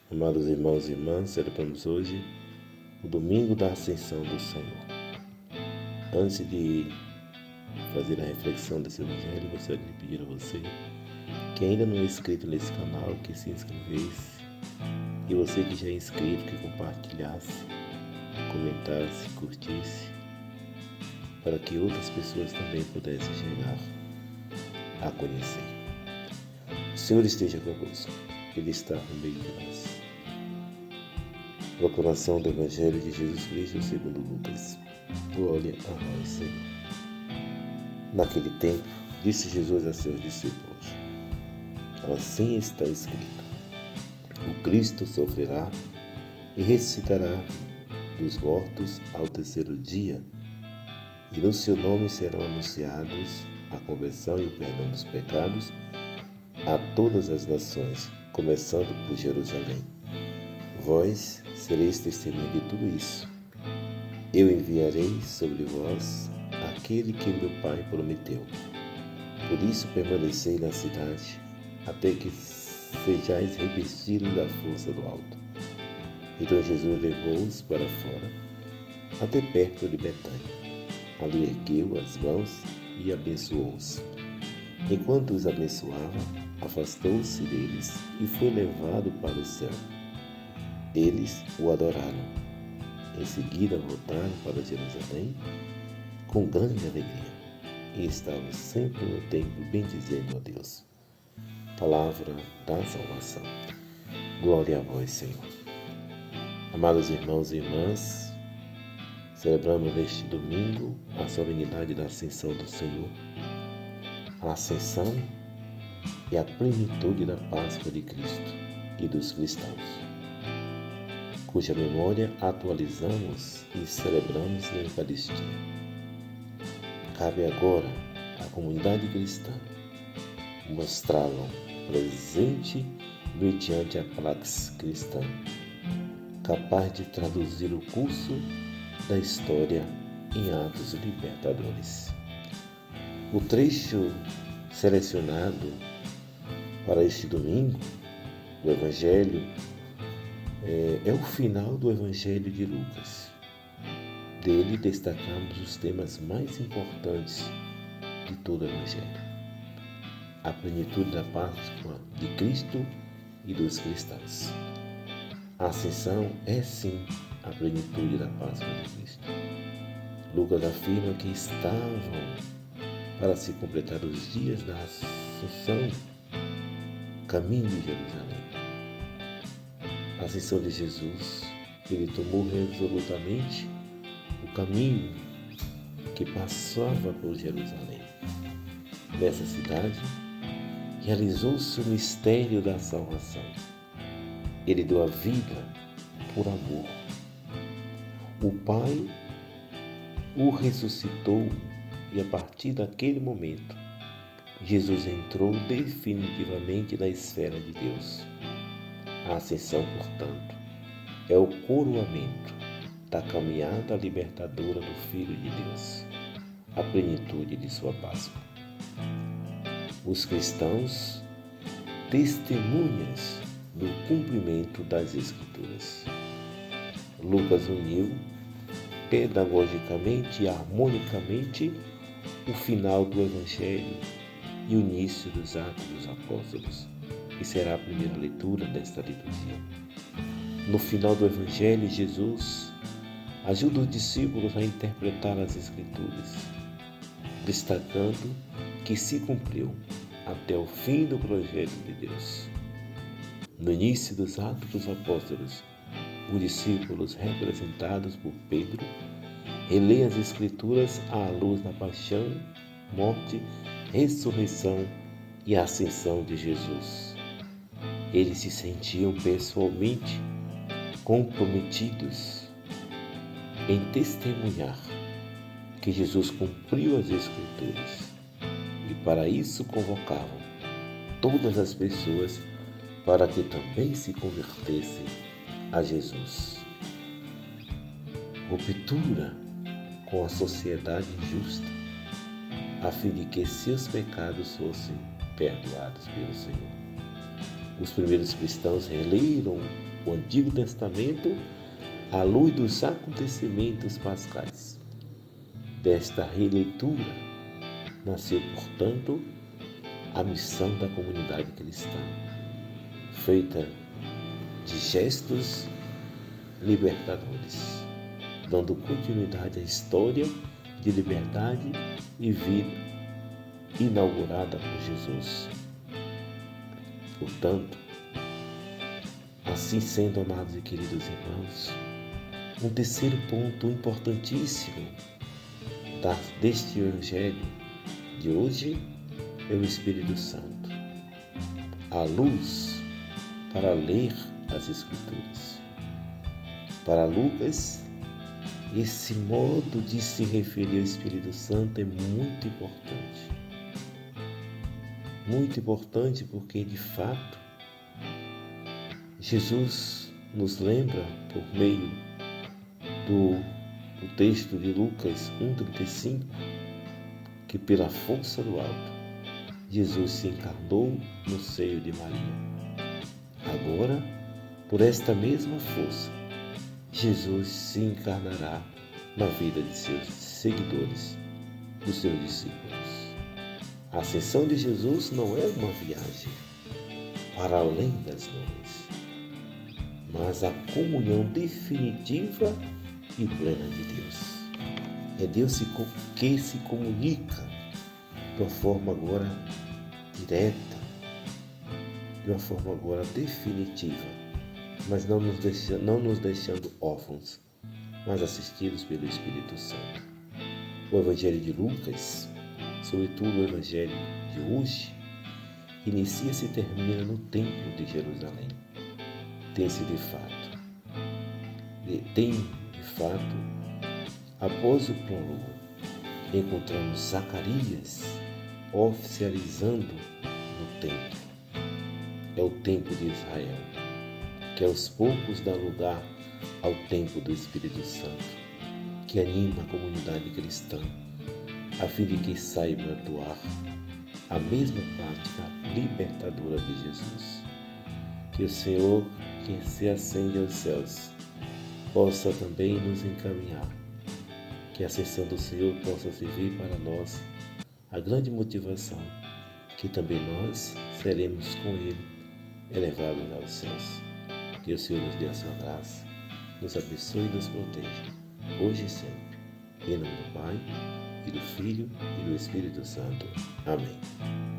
Amados irmãos e irmãs, celebramos hoje o domingo da Ascensão do Senhor. Antes de fazer a reflexão desse evangelho, gostaria de pedir a você que ainda não é inscrito nesse canal, que se inscrevesse, e você que já é inscrito, que compartilhasse, comentasse, curtisse, para que outras pessoas também pudessem chegar a conhecer. O Senhor esteja convosco, Ele está no meio de nós. Proclamação do Evangelho de Jesus Cristo segundo Lucas. Glória a vós, Senhor. Naquele tempo, disse Jesus a seus discípulos: assim está escrito: o Cristo sofrerá e ressuscitará dos mortos ao terceiro dia, e no seu nome serão anunciados a conversão e o perdão dos pecados a todas as nações, começando por Jerusalém. Vós sereis testemunha de tudo isso. Eu enviarei sobre vós aquele que meu Pai prometeu. Por isso permanecei na cidade, até que sejais revestidos da força do alto. Então Jesus levou-os para fora, até perto de Betânia. Ali ergueu as mãos e abençoou-os. Enquanto os abençoava, afastou-se deles e foi levado para o céu. Eles o adoraram. Em seguida voltaram para Jerusalém com grande alegria e estavam sempre no templo bendizendo a Deus. Palavra da salvação. Glória a vós, Senhor. Amados irmãos e irmãs, celebramos neste domingo a solenidade da Ascensão do Senhor. A Ascensão é a plenitude da Páscoa de Cristo e dos cristãos, cuja memória atualizamos e celebramos na Eucaristia. Cabe agora à comunidade cristã mostrá-lo presente mediante a praxis cristã, capaz de traduzir o curso da história em atos libertadores. O trecho selecionado para este domingo, o Evangelho, é o final do Evangelho de Lucas. Dele destacamos os temas mais importantes de todo o Evangelho: a plenitude da Páscoa de Cristo e dos cristãos. A Ascensão é sim a plenitude da Páscoa de Cristo. Lucas afirma que estavam para se completar os dias da Assunção, caminho de Jerusalém. A ascensão de Jesus, ele tomou resolutamente o caminho que passava por Jerusalém. Nessa cidade, realizou-se o mistério da salvação. Ele deu a vida por amor. O Pai o ressuscitou e, a partir daquele momento, Jesus entrou definitivamente na esfera de Deus. A ascensão, portanto, é o coroamento da caminhada libertadora do Filho de Deus, a plenitude de sua Páscoa. Os cristãos, testemunhas do cumprimento das Escrituras. Lucas uniu pedagogicamente e harmonicamente o final do Evangelho e o início dos Atos dos Apóstolos, que será a primeira leitura desta liturgia. No final do Evangelho, Jesus ajuda os discípulos a interpretar as Escrituras, destacando que se cumpriu até o fim do projeto de Deus. No início dos Atos dos Apóstolos, os discípulos, representados por Pedro, relêem as Escrituras à luz da paixão, morte, ressurreição e ascensão de Jesus. Eles se sentiam pessoalmente comprometidos em testemunhar que Jesus cumpriu as Escrituras e, para isso, convocavam todas as pessoas para que também se convertessem a Jesus. Ruptura com a sociedade injusta, a fim de que seus pecados fossem perdoados pelo Senhor. Os primeiros cristãos releram o Antigo Testamento à luz dos acontecimentos pascais. Desta releitura nasceu, portanto, a missão da comunidade cristã, feita de gestos libertadores, dando continuidade à história de liberdade e vida inaugurada por Jesus. Portanto, assim sendo, amados e queridos irmãos, um terceiro ponto importantíssimo deste Evangelho de hoje é o Espírito Santo, a luz para ler as Escrituras. Para Lucas, esse modo de se referir ao Espírito Santo é muito importante. Muito importante porque, de fato, Jesus nos lembra, por meio do texto de Lucas 1,35, que pela força do alto, Jesus se encarnou no seio de Maria. Agora, por esta mesma força, Jesus se encarnará na vida de seus seguidores, dos seus discípulos. A ascensão de Jesus não é uma viagem para além das nuvens, mas a comunhão definitiva e plena de Deus. É Deus que se comunica de uma forma agora direta, de uma forma agora definitiva, mas não nos deixando órfãos, mas assistidos pelo Espírito Santo. O Evangelho de Lucas, sobretudo o Evangelho de hoje, inicia-se e termina no Templo de Jerusalém. Tem-se de fato, após o prólogo, encontramos Zacarias oficializando no templo. É o templo de Israel, que aos poucos dá lugar ao templo do Espírito Santo, que anima a comunidade cristã, a fim de que saiba atuar a mesma prática libertadora de Jesus. Que o Senhor, que se ascende aos céus, possa também nos encaminhar, que a ascensão do Senhor possa servir para nós a grande motivação, que também nós seremos com Ele elevados aos céus. Que o Senhor nos dê a sua graça, nos abençoe e nos proteja, hoje e sempre. Em nome do Pai, e do Filho, e do Espírito Santo. Amém.